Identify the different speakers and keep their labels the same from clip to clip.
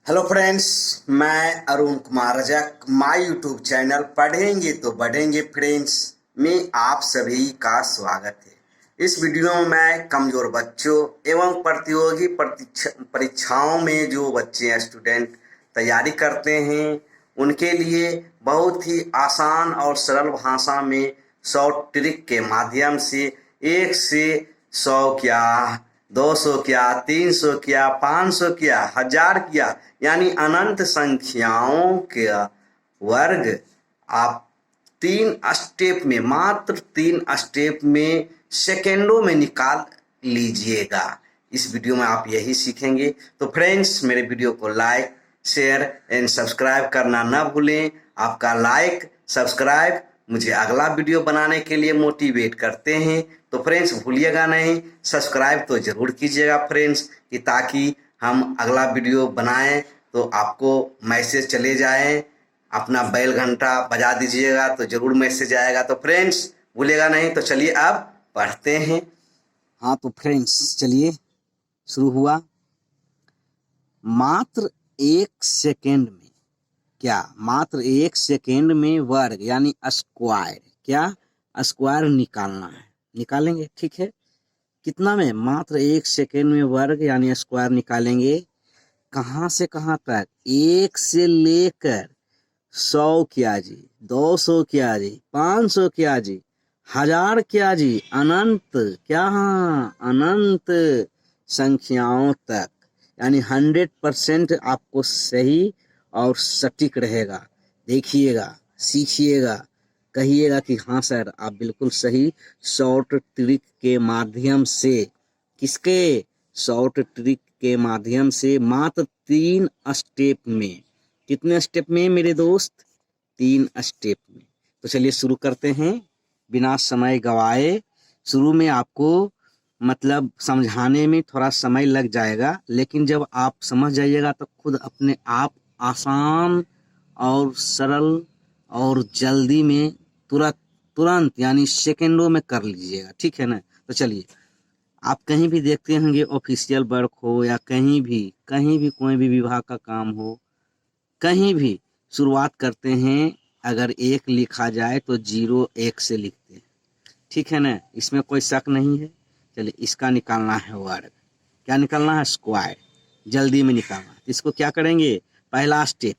Speaker 1: Hello friends, मैं Arun Kumar Rajak. My YouTube channel पढ़ेंगे तो बढ़ेंगे फ्रेंड्स में आप सभी का स्वागत है। इस वीडियो में मैं कमज़ोर बच्चों एवं प्रतियोगी परीक्षाओं में जो बच्चे स्टूडेंट तैयारी करते हैं उनके लिए बहुत ही आसान और सरल भाषा में शॉर्ट ट्रिक के माध्यम से 1 से 100 क्या, 200 क्या, 300 क्या, 500 क्या, 1000 क्या, यानी अनंत संख्याओं का वर्ग आप 3 स्टेप में, मात्र 3 स्टेप में, सेकेंडों में निकाल लीजिएगा। इस वीडियो में आप यही सीखेंगे। तो फ्रेंड्स, मेरे वीडियो को लाइक, शेयर एंड सब्सक्राइब करना न भूलें। आपका लाइक, सब्सक्राइब मुझे अगला वीडियो बनाने के लिए मोटिवेट करते हैं। तो फ्रेंड्स, भूलिएगा नहीं, सब्सक्राइब तो ज़रूर कीजिएगा फ्रेंड्स, कि ताकि हम अगला वीडियो बनाएं तो आपको मैसेज चले जाए। अपना बैल घंटा बजा दीजिएगा तो ज़रूर मैसेज आएगा। तो फ्रेंड्स, भूलिएगा नहीं। तो चलिए अब पढ़ते हैं। हाँ तो फ्रेंड्स, चलिए शुरू हुआ। मात्र 1 सेकेंड में क्या, मात्र 1 सेकेंड में वर्ग यानी स्क्वायर, क्या स्क्वायर निकालना है। निकालेंगे, ठीक है। कितना में? मात्र 1 सेकेंड में वर्ग यानी स्क्वायर निकालेंगे। कहाँ से कहाँ तक? 1 से लेकर 100 क्या जी, 200 क्या जी, 500 क्या जी, 1000 क्या जी, अनंत क्या, हाँ अनंत संख्याओं तक, यानी 100% आपको सही और सटीक रहेगा। देखिएगा, सीखिएगा, कहिएगा कि हाँ सर आप बिल्कुल सही। शॉर्ट ट्रिक के माध्यम से, किसके? शॉर्ट ट्रिक के माध्यम से मात्र 3 स्टेप में। कितने स्टेप में मेरे दोस्त? 3 स्टेप में। तो चलिए शुरू करते हैं बिना समय गवाए। शुरू में आपको मतलब समझाने में थोड़ा समय लग जाएगा, लेकिन जब आप समझ जाइएगा तो खुद अपने आप आसान और सरल और जल्दी में तुरंत तुरंत यानी सेकेंडों में कर लीजिएगा, ठीक है ना। तो चलिए, आप कहीं भी देखते होंगे, ऑफिशियल वर्क हो या कहीं भी कोई भी विभाग का काम हो, कहीं भी शुरुआत करते हैं, अगर 1 लिखा जाए तो 0 1 से लिखते हैं, ठीक है ना। इसमें कोई शक नहीं है। चलिए, इसका निकालना है वर्ग। क्या निकालना है? स्क्वायर। जल्दी में निकालना है। इसको क्या करेंगे? पहला स्टेप,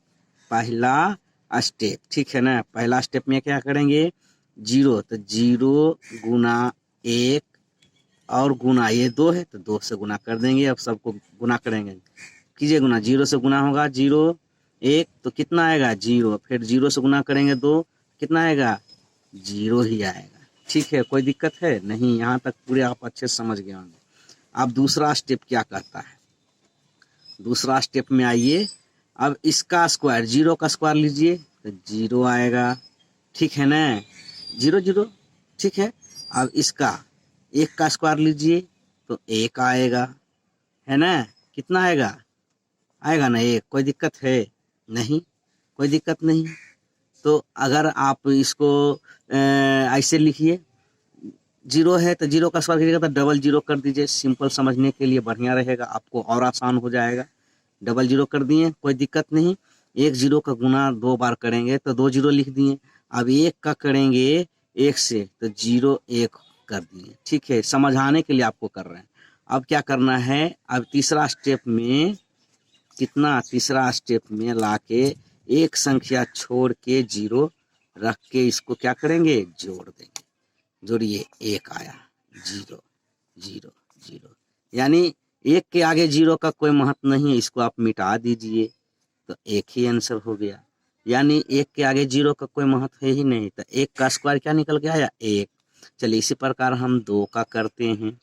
Speaker 1: ठीक है ना। पहला स्टेप में क्या करेंगे? 0, तो 0 गुना 1 और गुना ये 2 है तो 2 से गुना कर देंगे। अब सबको गुना करेंगे, कीजिए गुना। 0 से गुना होगा 0 1 तो कितना आएगा? 0। फिर 0 से गुना करेंगे 2, कितना आएगा? 0 ही आएगा, ठीक है। कोई दिक्कत है नहीं, यहाँ तक पूरे आप अच्छे से समझ गए होंगे। अब दूसरा स्टेप क्या करता है? दूसरा स्टेप में आइए। अब इसका स्क्वायर, 0 का स्क्वायर लीजिए तो 0 आएगा, ठीक है ना। 0 0, ठीक है। अब इसका 1 का स्क्वायर लीजिए तो 1 आएगा, है ना। कितना आएगा? आएगा ना 1। कोई दिक्कत है नहीं, कोई दिक्कत नहीं। तो अगर आप इसको ऐसे लिखिए, 0 है तो 0 का स्क्वायर कीजिएगा तो डबल 0 कर दीजिए। सिंपल समझने के लिए बढ़िया रहेगा, आपको और आसान हो जाएगा। डबल 0 कर दिए, कोई दिक्कत नहीं। 1 0 का गुना 2 बार करेंगे तो 2 0 लिख दिए। अब 1 का करेंगे 1 से तो 0 1 कर दिए, ठीक है। समझाने के लिए आपको कर रहे हैं। अब क्या करना है? अब तीसरा स्टेप में कितना? तीसरा स्टेप में लाके एक संख्या छोड़ के 0 रख के इसको क्या करेंगे? जोड़ देंगे। जोड़िए, 1 आया, 0 0 0, यानी 1 के आगे 0 का कोई महत्व नहीं है। इसको आप मिटा दीजिए तो 1 ही आंसर हो गया। यानी 1 के आगे 0 का कोई महत्व है ही नहीं। तो 1 का स्क्वायर क्या निकल के आया? 1। चलिए, इसी प्रकार हम 2 का करते हैं,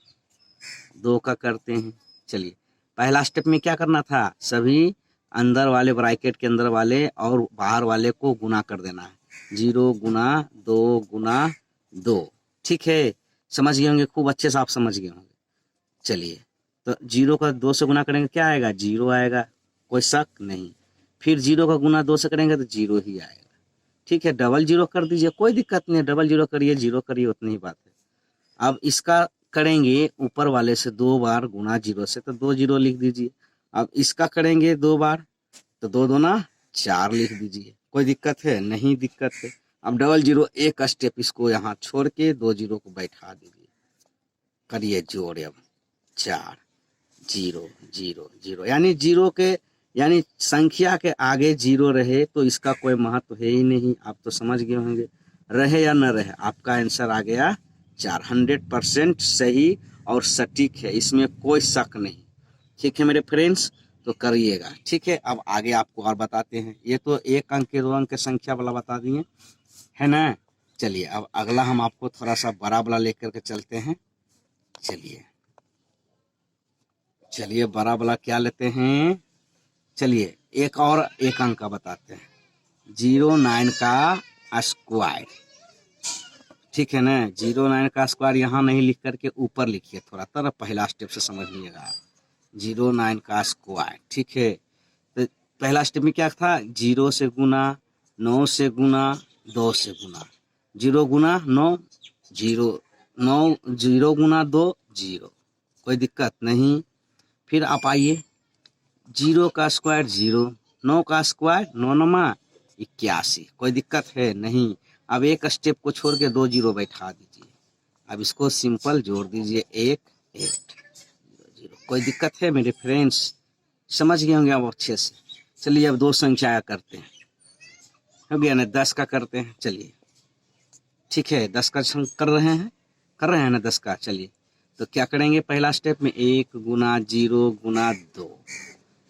Speaker 1: 2 का करते हैं। चलिए, पहला स्टेप में क्या करना था? सभी अंदर वाले ब्रैकेट के अंदर वाले और बाहर वाले को गुना कर देना है। 0 गुना 2 गुना 2, ठीक है। समझ गए होंगे, खूब अच्छे से आप समझ गए होंगे। चलिए, तो 0 का 2 से गुना करेंगे क्या आएगा? 0 आएगा, कोई शक नहीं। फिर 0 का गुना 2 से करेंगे तो 0 ही आएगा, ठीक है। डबल 0 कर दीजिए, कोई दिक्कत नहीं है। डबल 0 करिए, 0 करिए, उतनी ही बात है। अब इसका करेंगे ऊपर वाले से 2 बार गुना 0 से तो 2 0 लिख दीजिए। अब इसका करेंगे 2 बार तो 2 दूना 4 लिख दीजिए। कोई दिक्कत है? नहीं दिक्कत है। अब डबल जीरो एक स्टेप इसको यहाँ छोड़ के 2 जीरो को बैठा दीजिए। करिए जोड़। अब 4 0 0 0 यानी जीरो के यानी संख्या के आगे जीरो रहे तो इसका कोई महत्व है ही नहीं। आप तो समझ गए होंगे। रहे या न रहे आपका आंसर आ गया 4। 100% सही और सटीक है, इसमें कोई शक नहीं। ठीक है मेरे फ्रेंड्स, तो करिएगा। ठीक है, अब आगे आपको और बताते हैं। ये तो 1 अंक के 2 अंक के संख्या वाला बता दिए है ना। चलिए अब अगला हम आपको थोड़ा सा बड़ा वाला लेकर के चलते हैं। चलिए बड़ा वाला क्या लेते हैं। चलिए एक और 1 अंक का बताते हैं। 09 का स्क्वायर। ठीक है ना। 09 का स्क्वायर यहाँ नहीं लिख करके ऊपर लिखिए थोड़ा, तरह पहला स्टेप से समझ लीजिएगा। 09 का स्क्वायर। ठीक है, तो पहला स्टेप में क्या था? 0 से गुना, 9 से गुना, 2 से गुना। 0 गुना 9 0, 9 0 गुना 2 0। कोई दिक्कत नहीं। फिर आप आइए 0 का स्क्वायर 0, 9 का स्क्वायर 9 9 81। कोई दिक्कत है? नहीं। अब एक स्टेप को छोड़ के 2 जीरो बैठा दीजिए। अब इसको सिंपल जोड़ दीजिए 1 8 0। कोई दिक्कत है मेरे फ्रेंड्स? समझ गए होंगे आप अच्छे से। चलिए अब 2 संख्या करते हैं। हो गया ना। 10 का करते हैं। चलिए ठीक है, 10 का कर रहे हैं ना 10 का। चलिए तो क्या करेंगे? पहला स्टेप में 1 गुना 0 गुना 2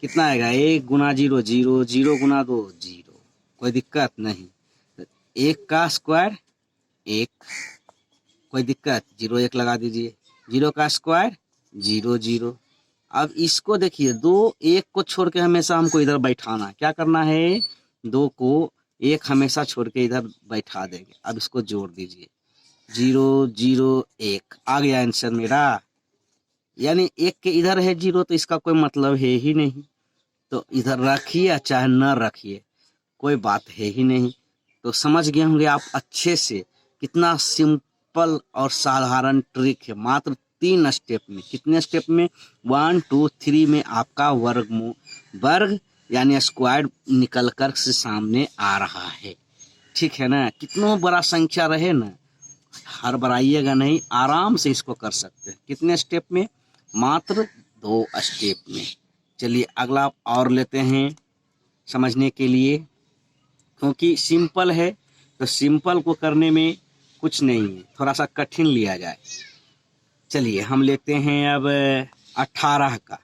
Speaker 1: कितना आएगा? 1 गुना 0 0, 0 गुना 2 0। कोई दिक्कत नहीं। 1 का स्क्वायर 1। कोई दिक्कत? 0 1 लगा दीजिए। 0 का स्क्वायर 0 0। अब इसको देखिए 2 1 को छोड़ के हमेशा हमको इधर बैठाना। क्या करना है? 2 को 1 हमेशा छोड़ के इधर बैठा देंगे। अब इसको जोड़ दीजिए। 0 0 1 आ गया आंसर मेरा। यानी 1 के इधर है 0 तो इसका कोई मतलब है ही नहीं। तो इधर रखिए चाहे न रखिए कोई बात है ही नहीं। तो समझ गए होंगे आप अच्छे से कितना सिंपल और साधारण ट्रिक है। मात्र 3 स्टेप में। कितने स्टेप में? 1 2 3 में आपका वर्ग यानी स्क्वायर निकल कर से सामने आ रहा है। ठीक है ना। कितना बड़ा संख्या रहे ना, हड़बड़ाइएगा नहीं, आराम से इसको कर सकते हैं। कितने स्टेप में? मात्र 2 स्टेप में। चलिए अगला और लेते हैं समझने के लिए, क्योंकि सिंपल है तो सिंपल को करने में कुछ नहीं है, थोड़ा सा कठिन लिया जाए। चलिए हम लेते हैं अब 18 का।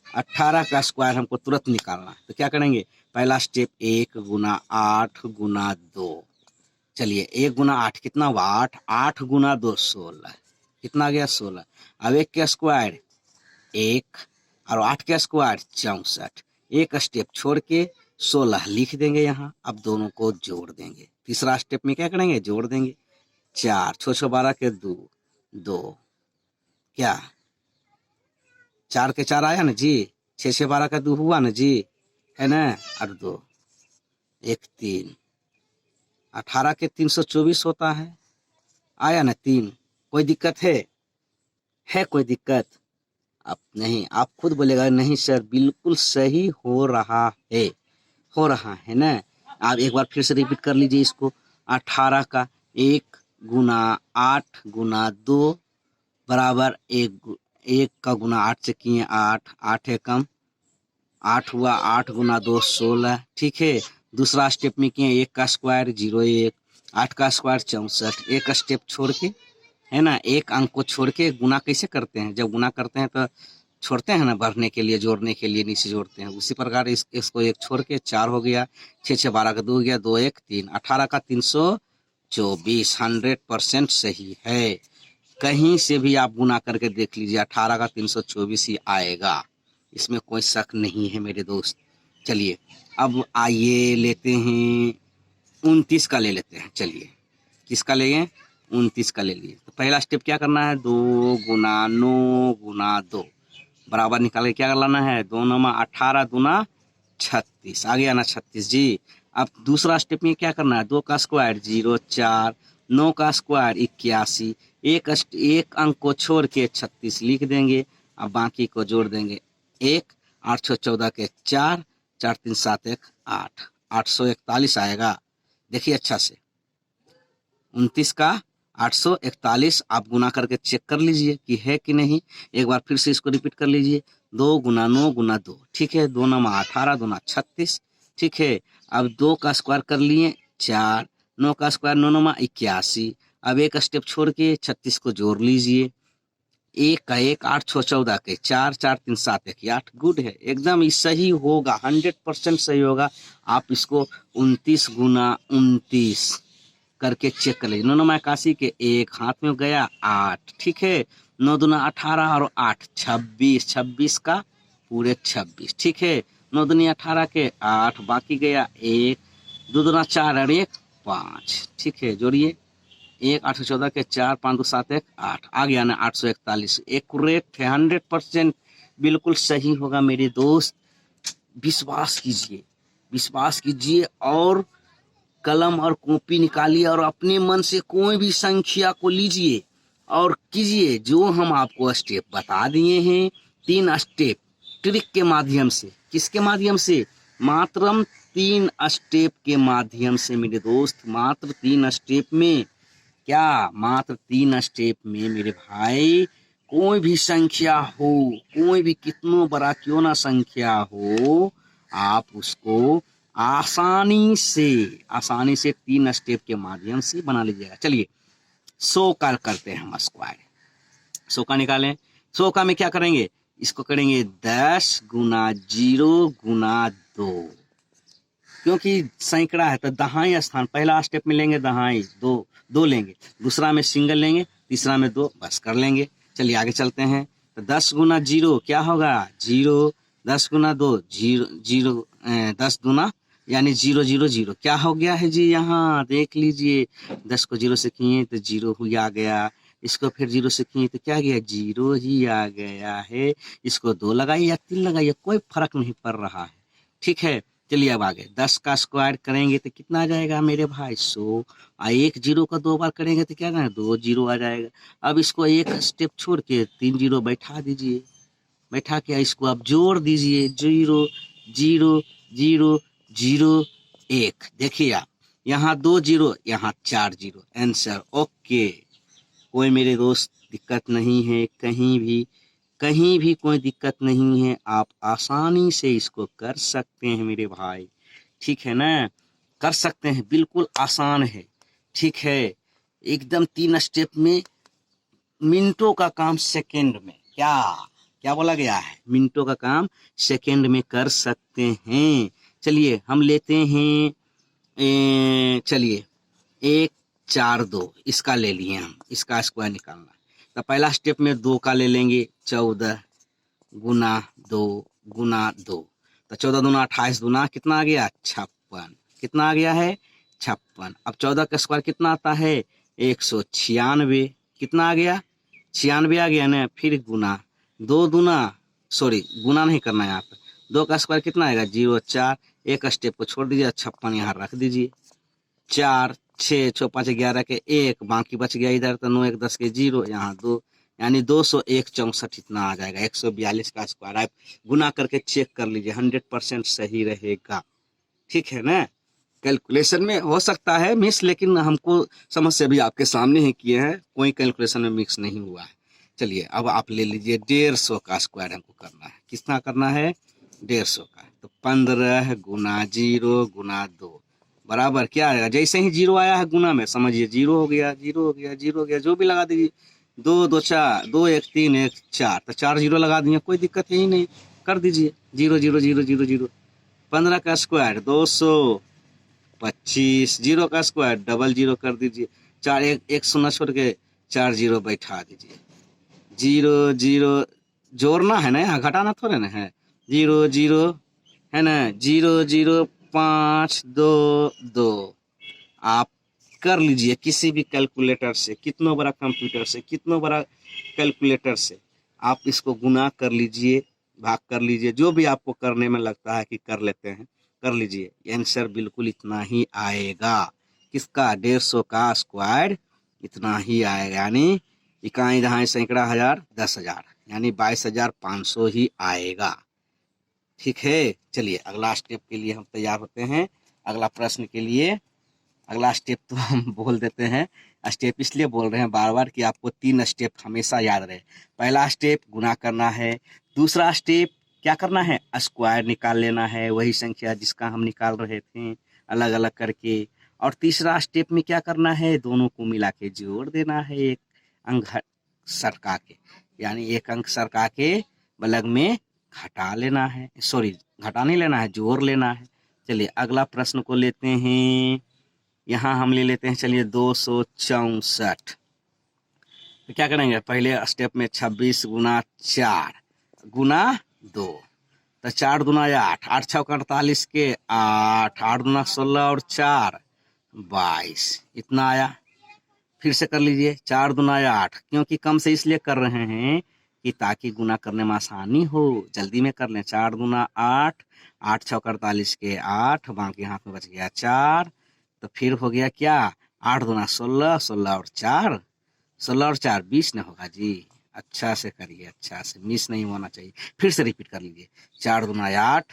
Speaker 1: 18 का स्क्वायर हमको तुरंत निकालना है। तो क्या करेंगे? पहला स्टेप 1 गुना 8 गुना 2। चलिए 1 गुना 8 कितना हुआ? 8 8 गुना 2 16। कितना गया? 16। अब 1 के स्क्वायर 1 और 8 के स्क्वायर 64। एक स्टेप छोड़ के 16 लिख देंगे यहाँ। अब दोनों को जोड़ देंगे। तीसरा स्टेप में क्या करेंगे? जोड़ देंगे। 4 6 6 12 के 2 2। क्या 4 के 4 आया ना जी। 6 6 12 का 2 हुआ ना जी, है ना। और 2 1 3। 18 के 324 होता है। आया ना 3। कोई दिक्कत है कोई दिक्कत? आप नहीं, आप खुद बोलेगा नहीं सर बिल्कुल सही हो रहा है ना। आप एक बार फिर से रिपीट कर लीजिए इसको। 18 का 1 गुना 8 गुना 2 बराबर 1 का गुना 8 से किए 8 8 एकम 8 हुआ। 8 गुना 2 16। ठीक है। दूसरा स्टेप में किए 1 का स्क्वायर 0 1, 8 का स्क्वायर 64। एक स्टेप छोड़ के, है ना, एक अंक को छोड़ के गुना कैसे करते हैं? जब गुना करते हैं तो छोड़ते हैं ना, बढ़ने के लिए, जोड़ने के लिए नीचे जोड़ते हैं। उसी प्रकार इसको 1 छोड़ के 4 हो गया। 6 6 12 का 2 हो गया। 2 1 3। 18 का 324 100% सही है। कहीं से भी आप गुना करके देख लीजिए 18 का 324 ही आएगा, इसमें कोई शक नहीं है मेरे दोस्त। चलिए अब आइए लेते हैं 29 का ले लेते हैं। चलिए किसका लेंगे? 29 का ले लिए। तो पहला स्टेप क्या करना है? 2 गुना 9 गुना 2 बराबर निकाल के क्या लाना है? 2 9 18 दूना 36। आ गया ना 36 जी। अब दूसरा स्टेप में क्या करना है? 2 का स्क्वायर 0 4, 9 का स्क्वायर 81। एक अंक को छोड़ के 36 लिख देंगे। अब बाकी को जोड़ देंगे 1 8 6 14 के 4 4 3 7 1 8, 841 आएगा। देखिए अच्छा से 29 का 841 आप गुना करके चेक कर लीजिए कि है कि नहीं। एक बार फिर से इसको रिपीट कर लीजिए। 2 गुना 9 गुना 2, ठीक है। 2 9 18, 2 36, ठीक है। अब 2 का स्क्वायर कर लिए 4, 9 का स्क्वायर 9 9 81। अब एक स्टेप छोड़ के 36 को जोड़ लीजिए। 1 का 1, 8 6 14 के 4, 4 3 7 1 8। गुड है, एकदम ही सही होगा, 100% सही होगा। आप इसको 29 गुना 29 करके चेक कर लीजिए। 9 9 81 के 1 हाथ में गया 8, ठीक है। 9 दूना 18 और 8 26, 26 का पूरे 26, ठीक है। 9 दूनी 18 के 8 बाकी गया 1, 2 दूना 4 और 1 5, ठीक है। जोड़िए 1 8 14 के 4 5 2 7 1 8 आ गया ना 841। एक्यूरेट है, 100% बिल्कुल सही होगा मेरे दोस्त। विश्वास कीजिए, विश्वास कीजिए और कलम और कॉपी निकालिए और अपने मन से कोई भी संख्या को लीजिए और कीजिए जो हम आपको स्टेप बता दिए हैं। 3 स्टेप ट्रिक के माध्यम से। किसके माध्यम से? मात्र 3 स्टेप के माध्यम से मेरे दोस्त। मात्र 3 स्टेप में क्या? मात्र 3 स्टेप में मेरे भाई कोई भी संख्या हो, कोई भी कितना बड़ा क्यों ना संख्या हो, आप उसको आसानी से 3 स्टेप के माध्यम से बना लीजिएगा। चलिए 100 का करते हैं हम स्क्वायर। 100 का निकालें। 100 का में क्या करेंगे? इसको करेंगे 10 गुना 0 गुना 2, क्योंकि सैकड़ा है तो दहाई स्थान पहला स्टेप में लेंगे, दहाई 2 लेंगे, दूसरा में सिंगल लेंगे, तीसरा में 2, बस कर लेंगे। चलिए आगे चलते हैं। तो 10 गुना 0 क्या होगा? 0। 10 गुना 2 0 0, 10 गुना यानी 0 0 0 क्या हो गया है जी? यहाँ देख लीजिए, 10 को 0 से किए तो 0 ही आ गया। इसको फिर 0 से किए तो क्या गया? 0 ही आ गया है। इसको 2 लगाइए या 3 लगाइए, कोई फर्क नहीं पड़ रहा है, ठीक है। चलिए अब आगे 10 का स्क्वायर करेंगे तो कितना आ जाएगा मेरे भाई? 100। एक 0 का 2 बार करेंगे तो क्या ना 2 0 आ जाएगा। अब इसको एक स्टेप छोड़ के 3 0 बैठा दीजिए। बैठा के इसको आप जोड़ दीजिए 0 0 0 0 1। देखिए आप यहाँ 2 0, यहाँ 4 0, आंसर ओके। कोई मेरे दोस्त दिक्कत नहीं है, कहीं भी कोई दिक्कत नहीं है। आप आसानी से इसको कर सकते हैं मेरे भाई, ठीक है ना। कर सकते हैं, बिल्कुल आसान है, ठीक है। एकदम 3 स्टेप में, मिनटों का काम सेकंड में। क्या क्या बोला गया है? मिनटों का काम सेकंड में कर सकते हैं। चलिए हम लेते हैं, चलिए 1 4 2 इसका ले लिए हम, इसका स्क्वायर निकालना। तो पहला स्टेप में 2 का ले लेंगे, 14 गुना 2 गुना 2। तो 14 दूना 28, दूना कितना आ गया? 56। कितना आ गया है? 56। अब 14 का स्क्वायर कितना आता है? 196। कितना आ गया? 96 आ गया ना। फिर गुना 2 दूना, सॉरी गुना नहीं करना है यहाँ पर। 2 का स्क्वायर कितना आएगा? 0 4। एक स्टेप को छोड़ दीजिए, 56 यहाँ रख दीजिए। 4 6 6 5 11 के 1 बाकी बच गया इधर, तो 9 1 10 के 0, यहाँ 2 यानी 201 64 इतना आ जाएगा। 142 का स्क्वायर आप गुना करके चेक कर लीजिए, 100% सही रहेगा, ठीक है ना। कैलकुलेशन में हो सकता है मिस, लेकिन हमको समस्या भी आपके सामने ही किए हैं, कोई कैलकुलेशन में मिक्स नहीं हुआ है। चलिए अब आप ले लीजिए 150 का स्क्वायर हमको करना है। कितना करना है? 150 का। तो 15 गुना 0 गुना 2 बराबर क्या आएगा? जैसे ही 0 आया है गुना में, समझिए 0 हो गया, 0 हो गया, 0 हो गया, जो भी लगा दीजिए। 2 2 4, 2 1 3 1 4, तो 4 0 लगा दिए, कोई दिक्कत ही नहीं, कर दीजिए 0 0 0 0 0। 15 का स्क्वायर 225, 0 का स्क्वायर डबल 0 कर दीजिए। 4 1 शून्य छोड़ के 4 0 बैठा दीजिए। 0 0 जोड़ना है ना, यहाँ घटाना थोड़े ना है। 0 0 है ना, 0 0 5 2 2। आप कर लीजिए किसी भी कैलकुलेटर से, कितना बड़ा कंप्यूटर से, कितना बड़ा कैलकुलेटर से आप इसको गुना कर लीजिए, भाग कर लीजिए, जो भी आपको करने में लगता है कि कर लेते हैं, कर लीजिए। आंसर बिल्कुल इतना ही आएगा। किसका? 150 का स्क्वायर इतना ही आएगा, यानी इकाई दहाई सैकड़ा हजार 10,000, यानी 22,500 ही आएगा। ठीक है, चलिए अगला स्टेप के लिए हम तैयार होते हैं। अगला प्रश्न के लिए अगला स्टेप तो हम बोल देते हैं। स्टेप इसलिए बोल रहे हैं बार बार कि आपको 3 स्टेप हमेशा याद रहे। पहला स्टेप गुना करना है, दूसरा स्टेप क्या करना है, स्क्वायर निकाल लेना है, वही संख्या जिसका हम निकाल रहे थे अलग अलग करके, और तीसरा स्टेप में क्या करना है, दोनों को मिला के जोड़ देना है, एक अंक सरका के, यानी एक अंक सरका के बलग में घटा लेना है, सॉरी घटा नहीं लेना है, जोड़ लेना है। चलिए अगला प्रश्न को लेते हैं। यहाँ हम ले लेते हैं, चलिए 264। तो क्या करेंगे, पहले स्टेप में 26 गुना 4 गुना 2, तो 4 दूना 8, 8 छः 48 के 8, 8 दूना 16 और 4 22, इतना आया। फिर से कर लीजिए, 4 दूना 8, क्योंकि कम से इसलिए कर रहे हैं कि ताकि गुना करने में आसानी हो, जल्दी में कर लें। 4 दूना 8, 8 छः 48 के 8, बाकी हाथ में बच गया 4, तो फिर हो गया क्या, 8 दूना 16, 16 और 4, 16 और 4 20 न होगा जी। अच्छा से करिए, अच्छा से, मिस नहीं होना चाहिए। फिर से रिपीट कर लीजिए, 4 दूना 8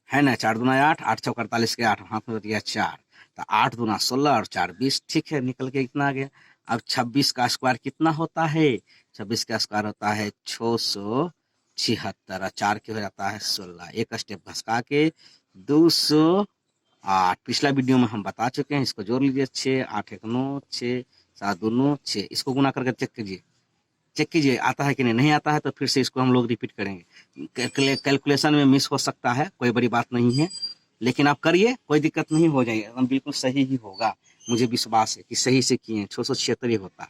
Speaker 1: है ना, 4 दूना 8, 8 छः 48 के 8, हाथ में बच गया 4, तो 8 दूना 16 और 4 20, ठीक है, निकल के इतना आ गया। अब 26 का स्क्वायर कितना होता है, 26 का स्क्वायर होता है 676, और 4 के हो जाता है 16, एक स्टेप घसका के 208। पिछला वीडियो में हम बता चुके हैं, इसको जोड़ लीजिए, 6 8 1 9, 6 7 2 9 6, इसको गुना करके चेक कीजिए, चेक कीजिए आता है कि नहीं, नहीं आता है तो फिर से इसको हम लोग रिपीट करेंगे। कैलकुलेशन में मिस हो सकता है, कोई बड़ी बात नहीं है, लेकिन आप करिए, कोई दिक्कत नहीं, हो जाएगा एकदम बिल्कुल सही ही होगा। मुझे विश्वास है कि सही से किए हैं। 676 ही होता है।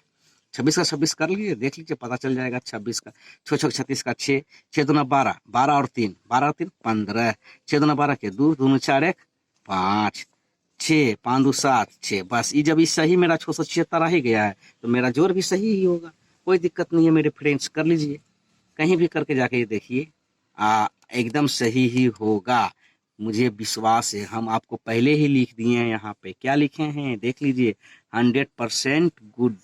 Speaker 1: 26 का 26 कर लीजिए, देख लीजिए, पता चल जाएगा। 26 का 6 6 36 का 6, 6 दूना 12, 12 और 3, 12 और 3 15, 6 दूना 12 के 2, 2 4 1 5, 6 5 2 7 6, बस ये जब ये सही मेरा 676 आ ही गया है तो मेरा जोड़ भी सही ही होगा, कोई दिक्कत नहीं है मेरे फ्रेंड्स, कर लीजिए, कहीं भी करके जाके ये देखिए, एकदम सही ही होगा, मुझे विश्वास है। हम आपको पहले ही लिख दिए हैं, यहाँ पे क्या लिखे हैं देख लीजिए, 100% गुड,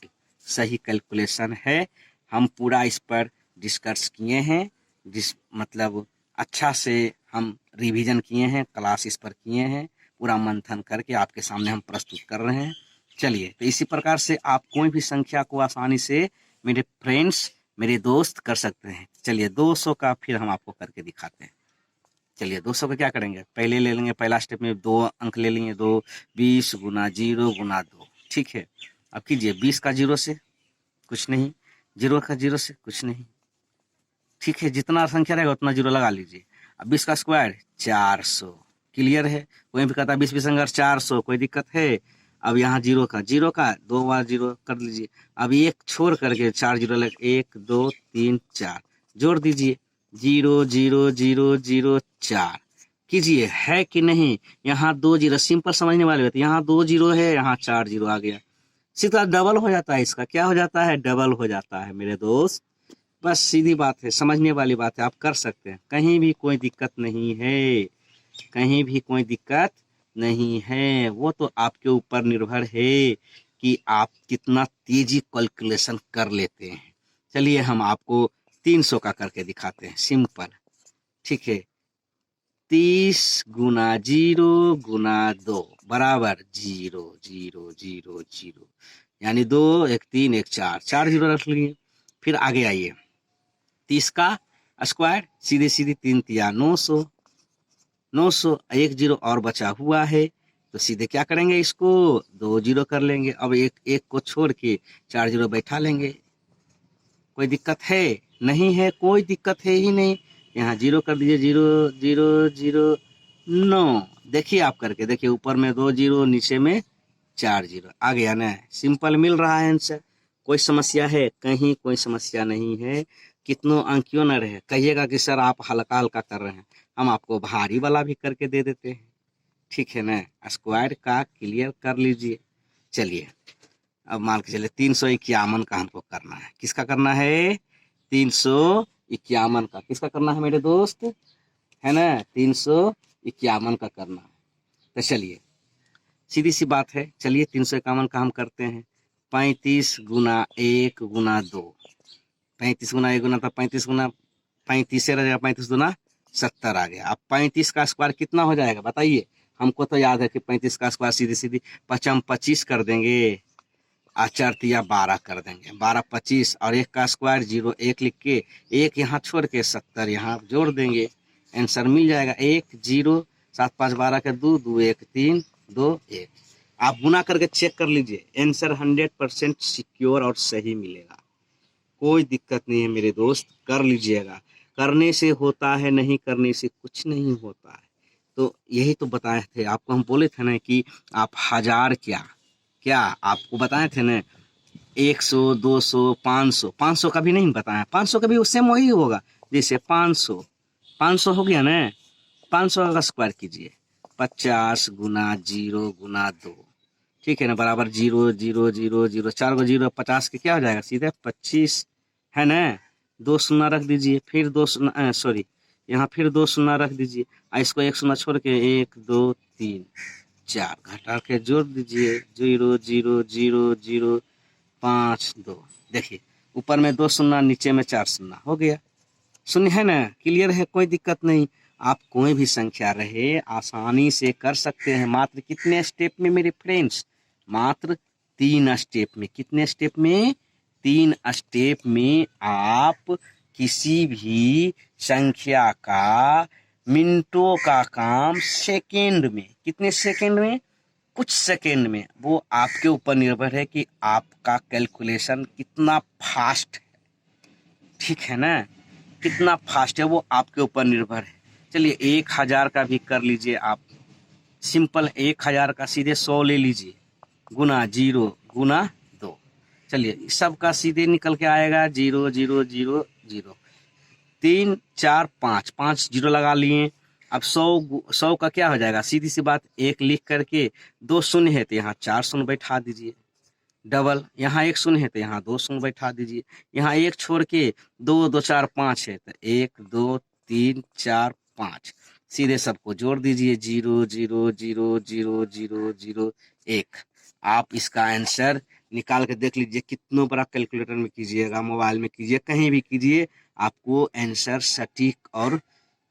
Speaker 1: सही कैलकुलेशन है। हम पूरा इस पर डिस्कस किए हैं, जिस मतलब अच्छा से हम रिवीजन किए हैं, क्लास इस पर किए हैं, पूरा मंथन करके आपके सामने हम प्रस्तुत कर रहे हैं। चलिए, तो इसी प्रकार से आप कोई भी संख्या को आसानी से मेरे फ्रेंड्स, मेरे दोस्त कर सकते हैं। चलिए 200 का फिर हम आपको करके दिखाते हैं। चलिए 200 का क्या करेंगे, पहले ले लेंगे, पहला स्टेप में 2 अंक ले लेंगे, 2 20 गुना 0 गुना 2, ठीक है। अब कीजिए 20 का 0 से कुछ नहीं, 0 का 0 से कुछ नहीं, ठीक है, जितना संख्या रहेगा उतना 0 लगा लीजिए। अब 20 का स्क्वायर 400, क्लियर है। कोई भी कहता है 20 20 अंक 400, कोई दिक्कत है। अब यहाँ 0 का 2 बार 0 कर लीजिए। अब एक छोड़ करके 4 0 लग, 1 2 3 4 जोड़ दीजिए, 0 0 0 0 4 कीजिए, है कि नहीं। यहाँ 2 0, सिंपल समझने वाले बात, यहाँ 2 0 है, यहाँ 4 0 आ गया, सीधा डबल हो जाता है, इसका क्या हो जाता है, डबल हो जाता है मेरे दोस्त। बस सीधी बात है, समझने वाली बात है, आप कर सकते हैं, कहीं भी कोई दिक्कत नहीं है, कहीं भी कोई दिक्कत नहीं है। वो तो आपके ऊपर निर्भर है कि आप कितना तेजी कैलकुलेशन कर लेते हैं। चलिए हम आपको 300 का करके दिखाते हैं, सिंपल, ठीक है। 30 गुना 0 गुना 2 बराबर 0 0 0 0, यानी 2 1 3 1 4, 4 0 रख लिए। फिर आगे आइए, 30 का स्क्वायर, सीधे सीधे 3 तिया 900, 900, 1 0 और बचा हुआ है, तो सीधे क्या करेंगे, इसको 2 0 कर लेंगे। अब एक एक को छोड़ के 4 0 बैठा लेंगे, कोई दिक्कत है नहीं है, कोई दिक्कत है ही नहीं। यहाँ 0 कर दीजिए, 0 0 0 9, देखिए आप करके देखिए, ऊपर में 2 0, नीचे में 4 0 आ गया ना, सिंपल मिल रहा है आंसर। कोई समस्या है, कहीं कोई समस्या नहीं है। कितनों अंक क्यों न रहे, कहिएगा कि सर आप हल्का हल्का कर रहे हैं, हम आपको भारी वाला भी करके दे देते हैं, ठीक है ना। स्क्वायर का क्लियर कर लीजिए। चलिए अब मान के चलिए 351 का हमको करना है, किसका करना है, 351 का किसका करना है मेरे दोस्त, है ना, 351 का करना है। तो चलिए सीधी सी बात है, चलिए 351 का हम करते हैं। 35 गुना 1 गुना 2, 35 गुना 1 गुना, तो 35 गुना 35 से रहेगा, 35 गुना 70 आ गया। अब 35 का स्क्वायर कितना हो जाएगा बताइए। हमको तो याद है कि 35 का स्क्वायर सीधी सीधी 25 कर देंगे, आचार तिया 12 कर देंगे, 12 25 और 1 का स्क्वायर 0 1 लिख के 1 यहाँ छोड़ के 70 यहाँ जोड़ देंगे, आंसर मिल जाएगा 1 0 7 5 12 के 2 2 1 3 2 1। आप गुना करके चेक कर लीजिए, आंसर 100% सिक्योर और सही मिलेगा, कोई दिक्कत नहीं है मेरे दोस्त, कर लीजिएगा। करने से होता है, नहीं करने से कुछ नहीं होता है। तो यही तो बताए थे आपको, हम बोले थे ना कि आप हजार क्या आपको बताए थे ना, 100 200 500, 500 का भी नहीं बताया, 500 का भी सेम वही होगा। जैसे 500 हो गया ना, 500 का स्क्वायर कीजिए, 50 गुना 0 गुना 2, ठीक है ना, बराबर 0 0 0 0, 4 को 0 50 के क्या हो जाएगा सीधे 25 है ना। 2 शून्य रख दीजिए, फिर 2 शून्य सॉरी यहाँ फिर 2 शून्य रख दीजिए, इसको 1 शून्य छोड़ के 1 2 3 4 घटा के जोड़ दीजिए, 0 0 0 0 5 2। देखिए ऊपर में 2 शून्य, नीचे में 4 शून्य हो गया। शून्य है ना, क्लियर है, कोई दिक्कत नहीं। आप कोई भी संख्या रहे आसानी से कर सकते हैं, मात्र कितने स्टेप में मेरे फ्रेंड्स, मात्र 3 स्टेप में। कितने स्टेप में? 3 स्टेप में आप किसी भी संख्या का मिनटों का काम सेकेंड में, कितने सेकेंड में? कुछ सेकेंड में। वो आपके ऊपर निर्भर है कि आपका कैलकुलेशन कितना फास्ट है, ठीक है ना, कितना फास्ट है वो आपके ऊपर निर्भर है। चलिए 1000 का भी कर लीजिए आप, सिंपल 1000 का सीधे 100 ले लीजिए, गुना 0 गुना 2, चलिए सबका सीधे निकल के आएगा 0 0 0 0, 3 4 5 5 0 लगा लिए। अब 100 का क्या हो जाएगा, सीधी सी बात, 1 लिख करके 2 शून्य है तो यहाँ 4 शून्य बैठा दीजिए, डबल यहाँ 1 शून्य है तो यहाँ 2 शून्य बैठा दीजिए, यहाँ 1 छोड़ के 2 2 4 5 है तो 1 2 3 4 5, सीधे सबको जोड़ दीजिए 0 0 0 0 0 0 1। आप इसका आंसर निकाल के देख लीजिए, कितनों बड़ा कैलकुलेटर में कीजिएगा, मोबाइल में कीजिए, कहीं भी कीजिए, आपको आंसर सटीक और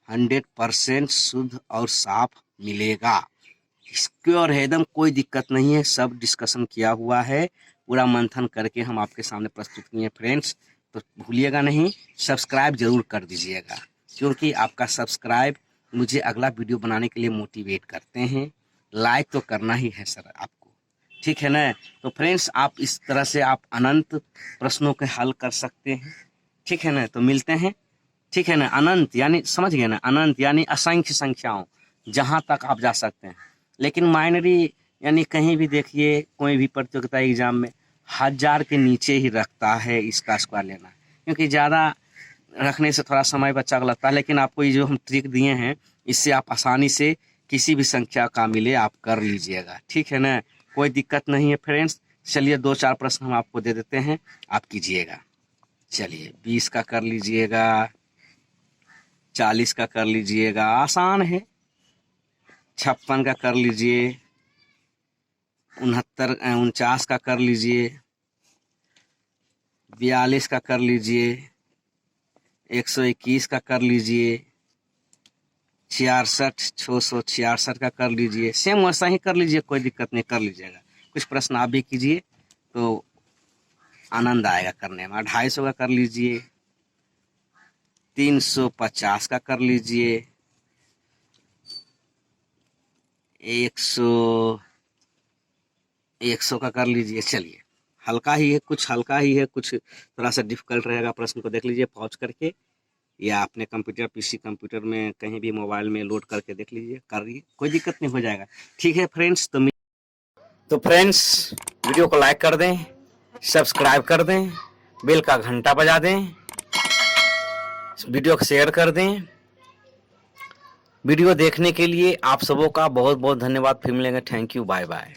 Speaker 1: 100% शुद्ध और साफ मिलेगा। सिक्योर है एकदम, कोई दिक्कत नहीं है, सब डिस्कशन किया हुआ है, पूरा मंथन करके हम आपके सामने प्रस्तुत किए फ्रेंड्स। तो भूलिएगा नहीं, सब्सक्राइब जरूर कर दीजिएगा, क्योंकि आपका सब्सक्राइब मुझे अगला वीडियो बनाने के लिए मोटिवेट करते हैं। लाइक तो करना ही है सर आपको, ठीक है ना। तो फ्रेंड्स आप इस तरह से आप अनंत प्रश्नों के हल कर सकते हैं, ठीक है ना। तो मिलते हैं, ठीक है ना। अनंत यानी समझ गए ना, अनंत यानी असंख्य संख्याओं, जहाँ तक आप जा सकते हैं। लेकिन माइनरी यानी कहीं भी देखिए, कोई भी प्रतियोगिता एग्जाम में 1000 के नीचे ही रखता है इसका स्क्वायर लेना, क्योंकि ज़्यादा रखने से थोड़ा समय बच्चा को लगता है। लेकिन आपको ये जो हम ट्रिक दिए हैं, इससे आप आसानी से किसी भी संख्या का मिले आप कर लीजिएगा, ठीक है ना, कोई दिक्कत नहीं है फ्रेंड्स। चलिए 2-4 प्रश्न हम आपको दे देते हैं, आप कीजिएगा। चलिए 20 का कर लीजिएगा, 40 का कर लीजिएगा, आसान है। 56 का कर लीजिए, 49 का कर लीजिए, 42 का कर लीजिए, 121 का कर लीजिए, 66 666 का कर लीजिए, सेम वैसा ही कर लीजिए, कोई दिक्कत नहीं, कर लीजिएगा। कुछ प्रश्न आप भी कीजिए तो आनंद आएगा करने में। 250 का कर लीजिए, 350 का कर लीजिए, 100 का कर लीजिए। चलिए हल्का ही है, कुछ हल्का ही है, कुछ थोड़ा सा डिफिकल्ट रहेगा। प्रश्न को देख लीजिए पॉज करके, या अपने कंप्यूटर पीसी कंप्यूटर में कहीं भी मोबाइल में लोड करके देख लीजिए, करिए, कोई दिक्कत नहीं, हो जाएगा, ठीक है फ्रेंड्स। तो फ्रेंड्स वीडियो को लाइक कर दें, सब्सक्राइब कर दें, बेल का घंटा बजा दें, वीडियो को शेयर कर दें। वीडियो देखने के लिए आप सबों का बहुत बहुत धन्यवाद। फिर मिलेंगे, थैंक यू, बाय बाय।